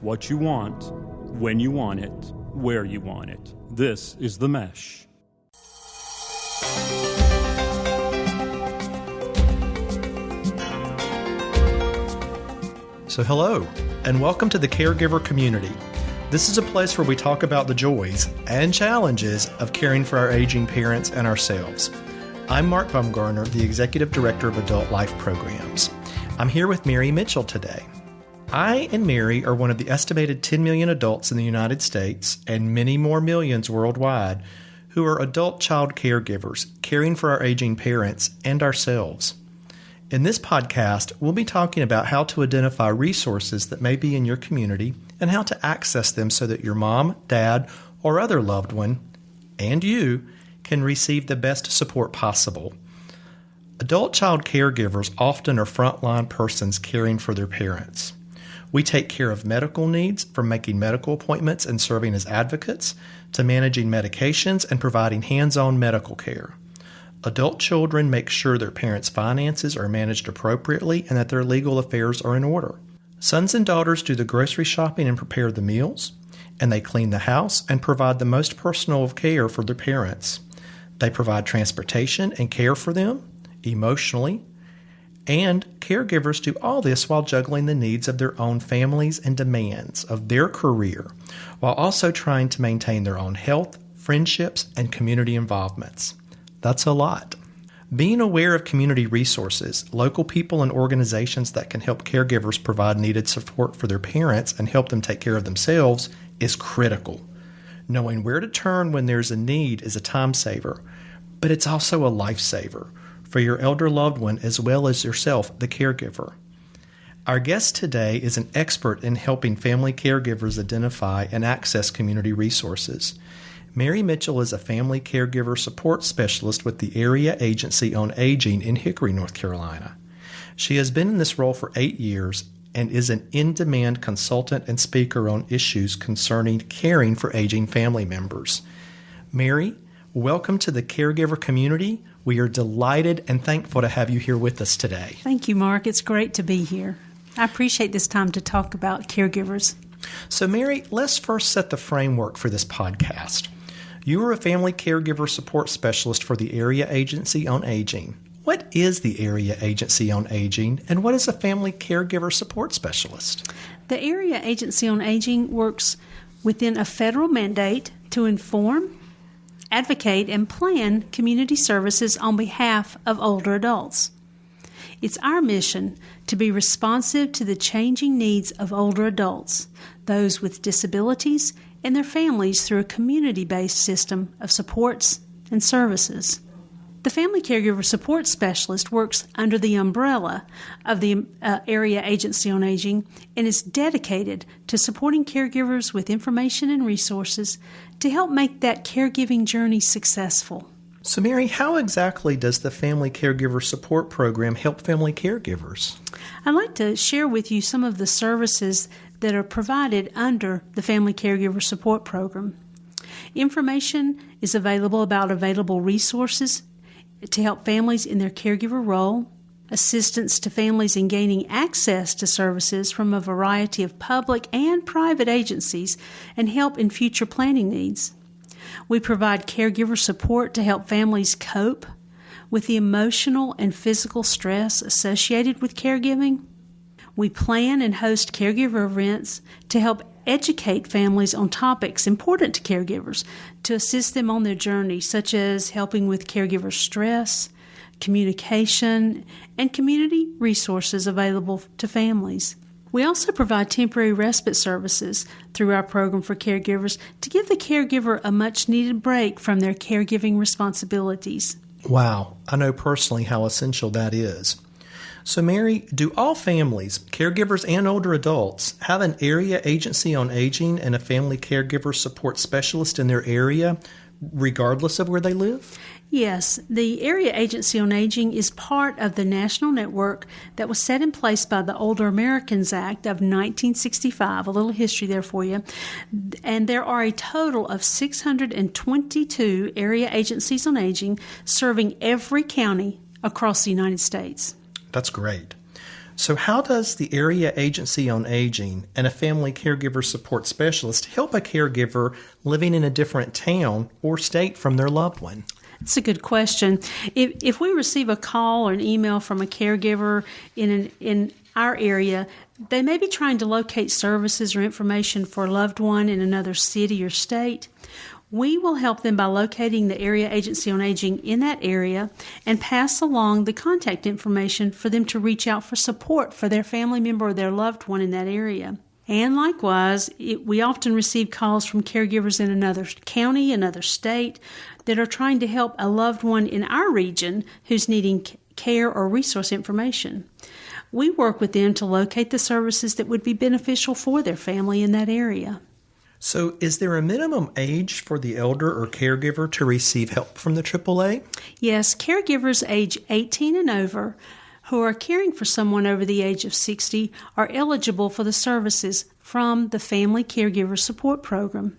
what you want, when you want it, where you want it. This is The Mesh. So hello, and welcome to the Caregiver community. This is a place where we talk about the joys and challenges of caring for our aging parents and ourselves. I'm Mark Bumgarner, the Executive Director of Adult Life Programs. I'm here with Mary Mitchell today. I and Mary are one of the estimated 10 million adults in the United States and many more millions worldwide who are adult child caregivers, caring for our aging parents and ourselves. In this podcast, we'll be talking about how to identify resources that may be in your community and how to access them so that your mom, dad, or other loved one, and you, can receive the best support possible. Adult child caregivers often are frontline persons caring for their parents. We take care of medical needs, from making medical appointments and serving as advocates, to managing medications and providing hands-on medical care. Adult children make sure their parents' finances are managed appropriately and that their legal affairs are in order. Sons and daughters do the grocery shopping and prepare the meals, and they clean the house and provide the most personal of care for their parents. They provide transportation and care for them, emotionally, and caregivers do all this while juggling the needs of their own families and demands of their career, while also trying to maintain their own health, friendships, and community involvements. That's a lot. Being aware of community resources, local people and organizations that can help caregivers provide needed support for their parents and help them take care of themselves is critical. Knowing where to turn when there's a need is a time saver, but it's also a lifesaver for your elder loved one as well as yourself, the caregiver. Our guest today is an expert in helping family caregivers identify and access community resources. Mary Mitchell is a family caregiver support specialist with the Area Agency on Aging in Hickory, North Carolina. She has been in this role for 8 years and is an in-demand consultant and speaker on issues concerning caring for aging family members. Mary, welcome to the caregiver community. We are delighted and thankful to have you here with us today. Thank you, Mark. It's great to be here. I appreciate this time to talk about caregivers. So, Mary, let's first set the framework for this podcast. You are a family caregiver support specialist for the Area Agency on Aging. What is the Area Agency on Aging, and what is a family caregiver support specialist? The Area Agency on Aging works within a federal mandate to inform, advocate, and plan community services on behalf of older adults. It's our mission to be responsive to the changing needs of older adults, those with disabilities, and their families through a community-based system of supports and services. The Family Caregiver Support Specialist works under the umbrella of the Area Agency on Aging and is dedicated to supporting caregivers with information and resources to help make that caregiving journey successful. So, Mary, how exactly does the Family Caregiver Support Program help family caregivers? I'd like to share with you some of the services that are provided under the Family Caregiver Support Program. Information is available about available resources to help families in their caregiver role, assistance to families in gaining access to services from a variety of public and private agencies, and help in future planning needs. We provide caregiver support to help families cope with the emotional and physical stress associated with caregiving. We plan and host caregiver events to help educate families on topics important to caregivers to assist them on their journey, such as helping with caregiver stress, communication, and community resources available to families. We also provide temporary respite services through our program for caregivers to give the caregiver a much-needed break from their caregiving responsibilities. Wow, I know personally how essential that is. So, Mary, do all families, caregivers and older adults, have an Area Agency on Aging and a family caregiver support specialist in their area, regardless of where they live? Yes, the Area Agency on Aging is part of the national network that was set in place by the Older Americans Act of 1965. A little history there for you. And there are a total of 622 area agencies on aging serving every county across the United States. That's great. So how does the Area Agency on Aging and a Family Caregiver Support Specialist help a caregiver living in a different town or state from their loved one? That's a good question. If we receive a call or an email from a caregiver in our area, they may be trying to locate services or information for a loved one in another city or state. We will help them by locating the Area Agency on Aging in that area and pass along the contact information for them to reach out for support for their family member or their loved one in that area. And likewise, we often receive calls from caregivers in another county, another state, that are trying to help a loved one in our region who's needing care or resource information. We work with them to locate the services that would be beneficial for their family in that area. So is there a minimum age for the elder or caregiver to receive help from the AAA? Yes, caregivers age 18 and over who are caring for someone over the age of 60 are eligible for the services from the Family Caregiver Support Program.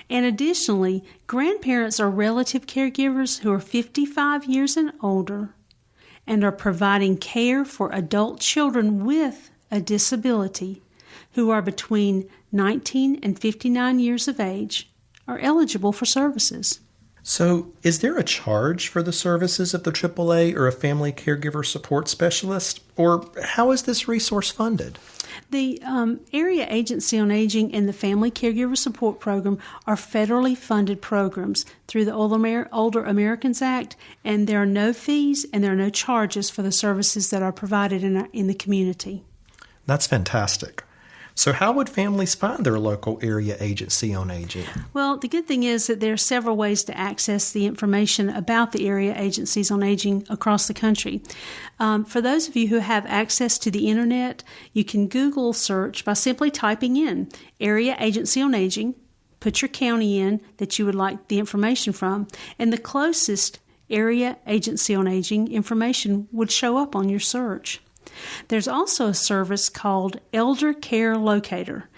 And additionally, grandparents or relative caregivers who are 55 years and older and are providing care for adult children with a disability who are between 19 and 59 years of age are eligible for services. So is there a charge for the services of the AAA or a Family Caregiver Support Specialist? Or how is this resource funded? The Area Agency on Aging and the Family Caregiver Support Program are federally funded programs through the Older Americans Act, and there are no fees and there are no charges for the services that are provided in the community. That's fantastic. So how would families find their local Area Agency on Aging? Well, the good thing is that there are several ways to access the information about the Area Agencies on Aging across the country. For those of you who have access to the Internet, you can Google search by simply typing in Area Agency on Aging, put your county in that you would like the information from, and the closest Area Agency on Aging information would show up on your search. There's also a service called Elder Care Locator,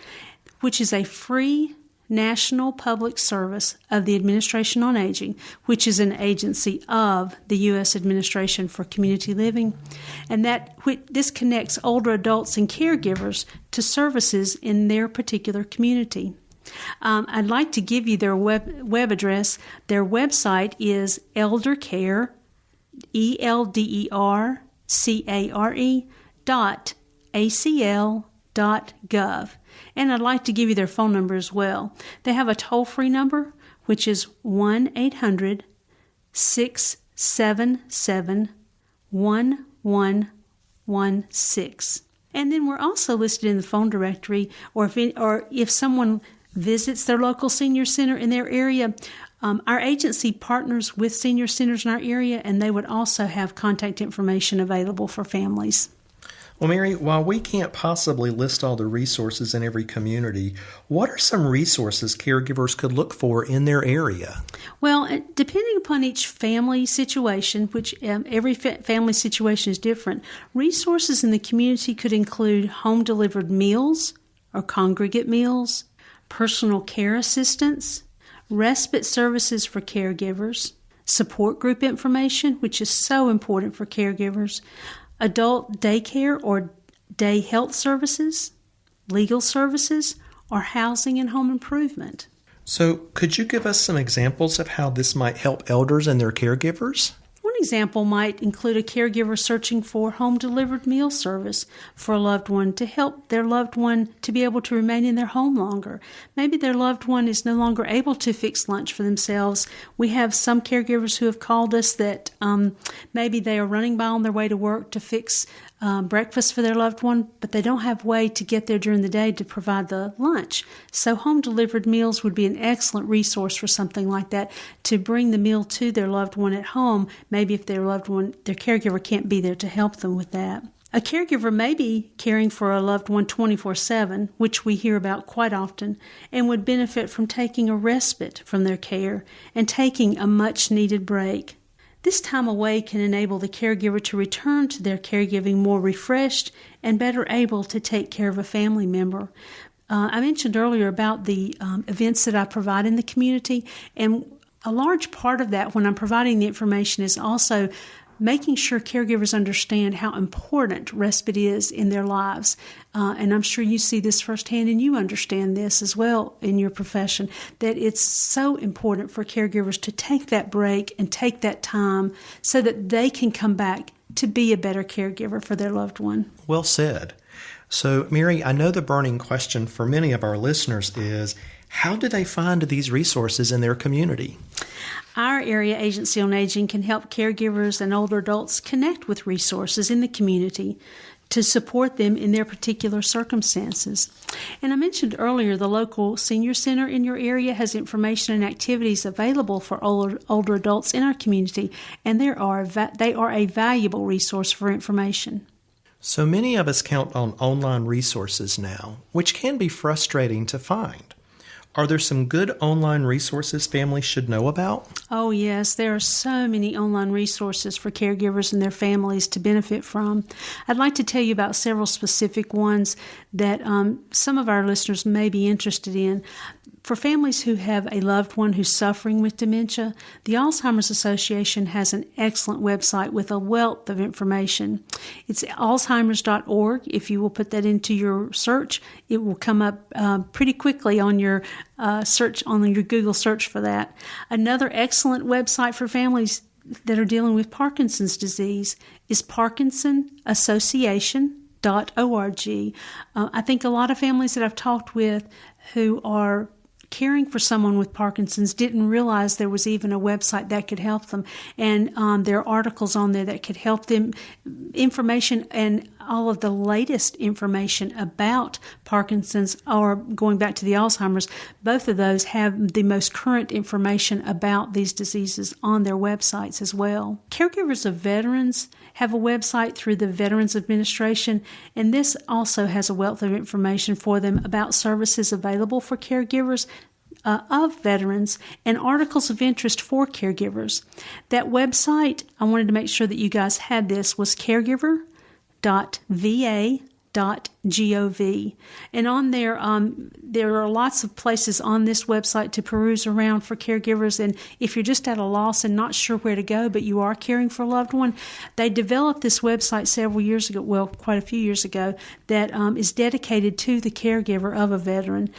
which is a free national public service of the Administration on Aging, which is an agency of the U.S. Administration for Community Living, and this connects older adults and caregivers to services in their particular community. I'd like to give you their web address. Their website is eldercare, eldercare.acl.gov. And I'd like to give you their phone number as well. They have a toll-free number, which is 1-800-677-1116. And then we're also listed in the phone directory, or if someone visits their local senior center in their area, our agency partners with senior centers in our area, and they would also have contact information available for families. Well, Mary, while we can't possibly list all the resources in every community, what are some resources caregivers could look for in their area? Well, depending upon each family situation, which every family situation is different, resources in the community could include home-delivered meals or congregate meals, personal care assistance, respite services for caregivers, support group information, which is so important for caregivers, adult daycare or day health services, legal services, or housing and home improvement. So could you give us some examples of how this might help elders and their caregivers? One example might include a caregiver searching for home-delivered meal service for a loved one to help their loved one to be able to remain in their home longer. Maybe their loved one is no longer able to fix lunch for themselves. We have some caregivers who have called us that maybe they are running by on their way to work to fix breakfast for their loved one, but they don't have a way to get there during the day to provide the lunch. So home-delivered meals would be an excellent resource for something like that, to bring the meal to their loved one at home, maybe if their loved one, their caregiver can't be there to help them with that. A caregiver may be caring for a loved one 24/7, which we hear about quite often, and would benefit from taking a respite from their care and taking a much-needed break. This time away can enable the caregiver to return to their caregiving more refreshed and better able to take care of a family member. I mentioned earlier about the events that I provide in the community, and a large part of that when I'm providing the information is also making sure caregivers understand how important respite is in their lives. And I'm sure you see this firsthand and you understand this as well in your profession, that it's so important for caregivers to take that break and take that time so that they can come back to be a better caregiver for their loved one. Well said. So, Mary, I know the burning question for many of our listeners is, how do they find these resources in their community? Our area agency on aging can help caregivers and older adults connect with resources in the community to support them in their particular circumstances. And I mentioned earlier the local senior center in your area has information and activities available for older adults in our community, and they are a valuable resource for information. So many of us count on online resources now, which can be frustrating to find. Are there some good online resources families should know about? Oh, yes. There are so many online resources for caregivers and their families to benefit from. I'd like to tell you about several specific ones that some of our listeners may be interested in. For families who have a loved one who's suffering with dementia, the Alzheimer's Association has an excellent website with a wealth of information. It's alzheimers.org. If you will put that into your search, it will come up pretty quickly on your search, on your Google search for that. Another excellent website for families that are dealing with Parkinson's disease is parkinsonassociation.org. I think a lot of families that I've talked with who are caring for someone with Parkinson's didn't realize there was even a website that could help them. And there are articles on there that could help them, information and all of the latest information about Parkinson's, or going back to the Alzheimer's. Both of those have the most current information about these diseases on their websites as well. Caregivers of veterans have a website through the Veterans Administration, and this also has a wealth of information for them about services available for caregivers of veterans and articles of interest for caregivers. That website, I wanted to make sure that you guys had this, was caregiver.va.gov. And on there, there are lots of places on this website to peruse around for caregivers. And if you're just at a loss and not sure where to go, but you are caring for a loved one, they developed this website several years ago, well, quite a few years ago, that is dedicated to the caregiver of a veteran.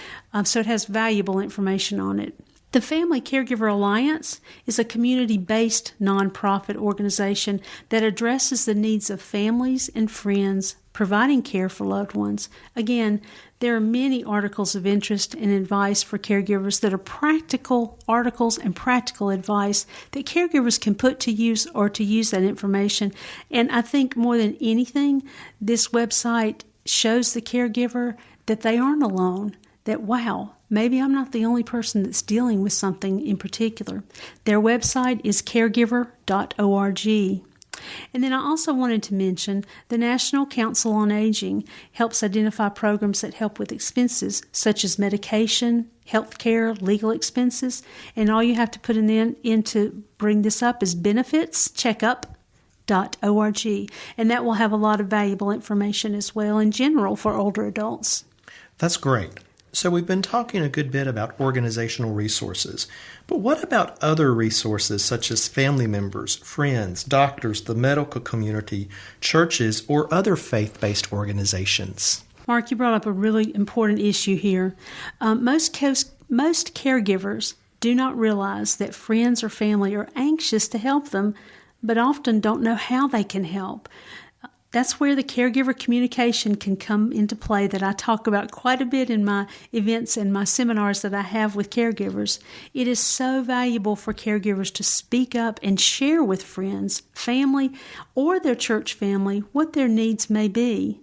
So it has valuable information on it. The Family Caregiver Alliance is a community-based nonprofit organization that addresses the needs of families and friends providing care for loved ones. Again, there are many articles of interest and advice for caregivers that are practical articles and practical advice that caregivers can put to use or to use that information. And I think more than anything, this website shows the caregiver that they aren't alone, that, wow, maybe I'm not the only person that's dealing with something in particular. Their website is caregiver.org. And then I also wanted to mention the National Council on Aging helps identify programs that help with expenses such as medication, health care, legal expenses. And all you have to put in to bring this up is benefitscheckup.org. And that will have a lot of valuable information as well in general for older adults. That's great. So we've been talking a good bit about organizational resources, but what about other resources such as family members, friends, doctors, the medical community, churches, or other faith-based organizations? Mark, you brought up a really important issue here. Most caregivers do not realize that friends or family are anxious to help them, but often don't know how they can help. That's where the caregiver communication can come into play that I talk about quite a bit in my events and my seminars that I have with caregivers. It is so valuable for caregivers to speak up and share with friends, family, or their church family what their needs may be.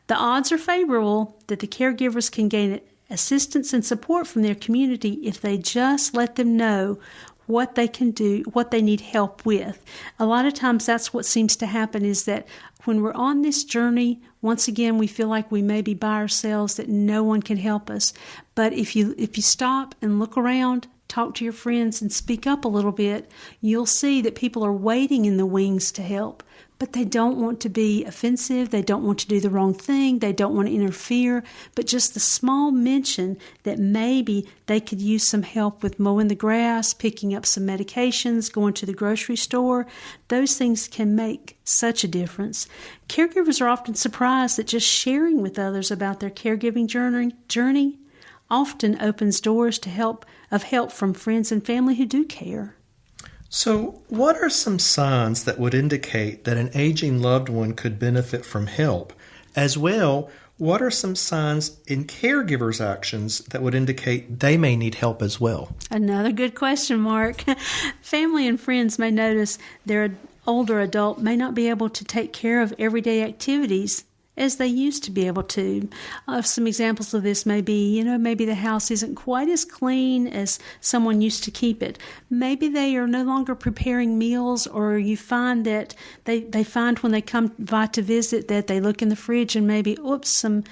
The odds are favorable that the caregivers can gain assistance and support from their community if they just let them know what they can do, what they need help with. A lot of times that's what seems to happen, is that when we're on this journey, once again, we feel like we may be by ourselves, that no one can help us. But if you stop and look around, talk to your friends and speak up a little bit, you'll see that people are waiting in the wings to help. but they don't want to be offensive. They don't want to do the wrong thing. They don't want to interfere. But just the small mention that maybe they could use some help with mowing the grass, picking up some medications, going to the grocery store, those things can make such a difference. Caregivers are often surprised that just sharing with others about their caregiving journey often opens doors to help from friends and family who do care. So, what are some signs that would indicate that an aging loved one could benefit from help? As well, what are some signs in caregivers' actions that would indicate they may need help as well? Another good question, Mark. Family and friends may notice their older adult may not be able to take care of everyday activities as they used to be able to. Some examples of this may be, maybe the house isn't quite as clean as someone used to keep it. Maybe they are no longer preparing meals, or you find that they find when they come by to visit that they look in the fridge and maybe, some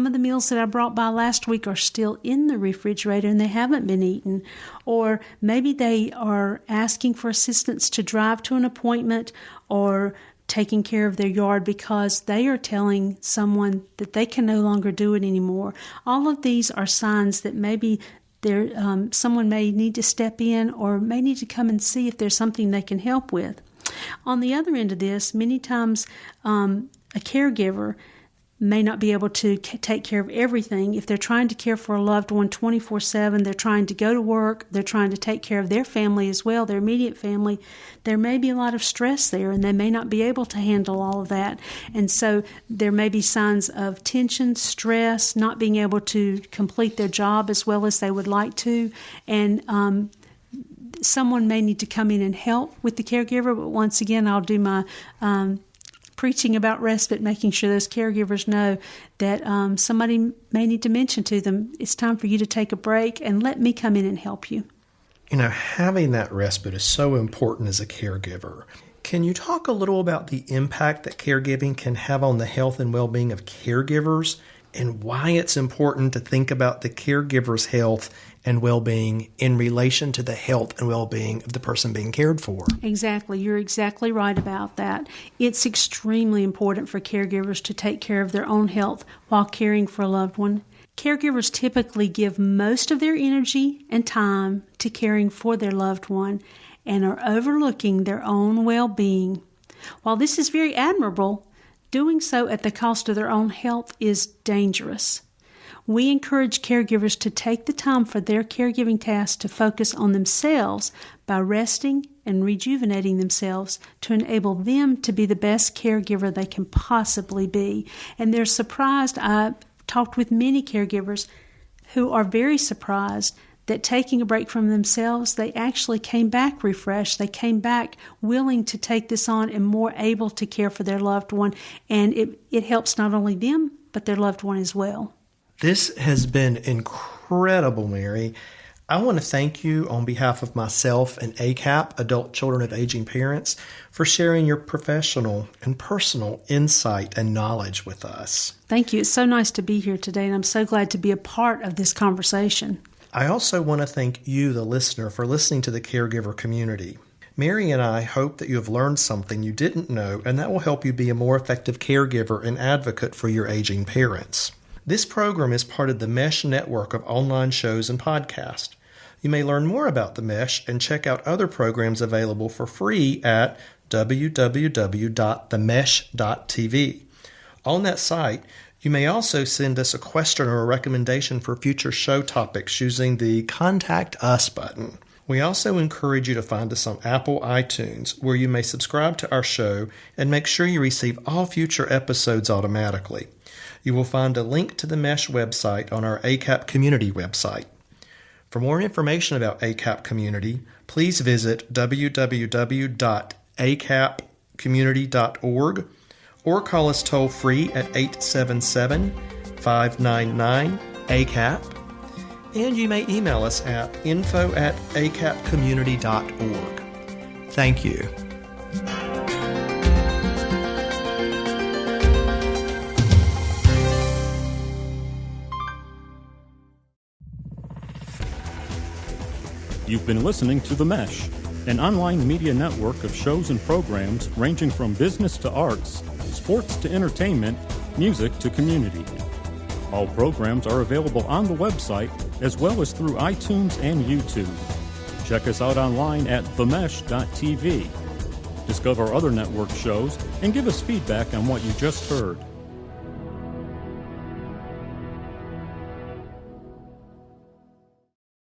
of the meals that I brought by last week are still in the refrigerator and they haven't been eaten. Or maybe they are asking for assistance to drive to an appointment or taking care of their yard because they are telling someone that they can no longer do it anymore. All of these are signs that maybe someone may need to step in or may need to come and see if there's something they can help with. On the other end of this, many times a caregiver may not be able to take care of everything. If they're trying to care for a loved one 24/7, they're trying to go to work, they're trying to take care of their family as well, their immediate family, there may be a lot of stress there and they may not be able to handle all of that. And so there may be signs of tension, stress, not being able to complete their job as well as they would like to. And someone may need to come in and help with the caregiver, but once again, I'll do my preaching about respite, making sure those caregivers know that somebody may need to mention to them, it's time for you to take a break and let me come in and help you. Having that respite is so important as a caregiver. Can you talk a little about the impact that caregiving can have on the health and well-being of caregivers and why it's important to think about the caregiver's health and well-being in relation to the health and well-being of the person being cared for? Exactly. You're exactly right about that. It's extremely important for caregivers to take care of their own health while caring for a loved one. Caregivers typically give most of their energy and time to caring for their loved one and are overlooking their own well-being. While this is very admirable, doing so at the cost of their own health is dangerous. We encourage caregivers to take the time for their caregiving tasks to focus on themselves by resting and rejuvenating themselves to enable them to be the best caregiver they can possibly be. And they're surprised. I talked with many caregivers who are very surprised that taking a break from themselves, they actually came back refreshed. They came back willing to take this on and more able to care for their loved one. And it helps not only them, but their loved one as well. This has been incredible, Mary. I want to thank you on behalf of myself and ACAP, Adult Children of Aging Parents, for sharing your professional and personal insight and knowledge with us. Thank you. It's so nice to be here today, and I'm so glad to be a part of this conversation. I also want to thank you, the listener, for listening to the caregiver community. Mary and I hope that you have learned something you didn't know, and that will help you be a more effective caregiver and advocate for your aging parents. This program is part of the MESH network of online shows and podcasts. You may learn more about the MESH and check out other programs available for free at www.themesh.tv. On that site, you may also send us a question or a recommendation for future show topics using the Contact Us button. We also encourage you to find us on Apple iTunes, where you may subscribe to our show and make sure you receive all future episodes automatically. You will find a link to the MESH website on our ACAP community website. For more information about ACAP Community, please visit www.acapcommunity.org or call us toll-free at 877-599-ACAP. And you may email us at info@acapcommunity.org. Thank you. You've been listening to The Mesh, an online media network of shows and programs ranging from business to arts, sports to entertainment, music to community. All programs are available on the website as well as through iTunes and YouTube. Check us out online at themesh.tv. Discover other network shows and give us feedback on what you just heard.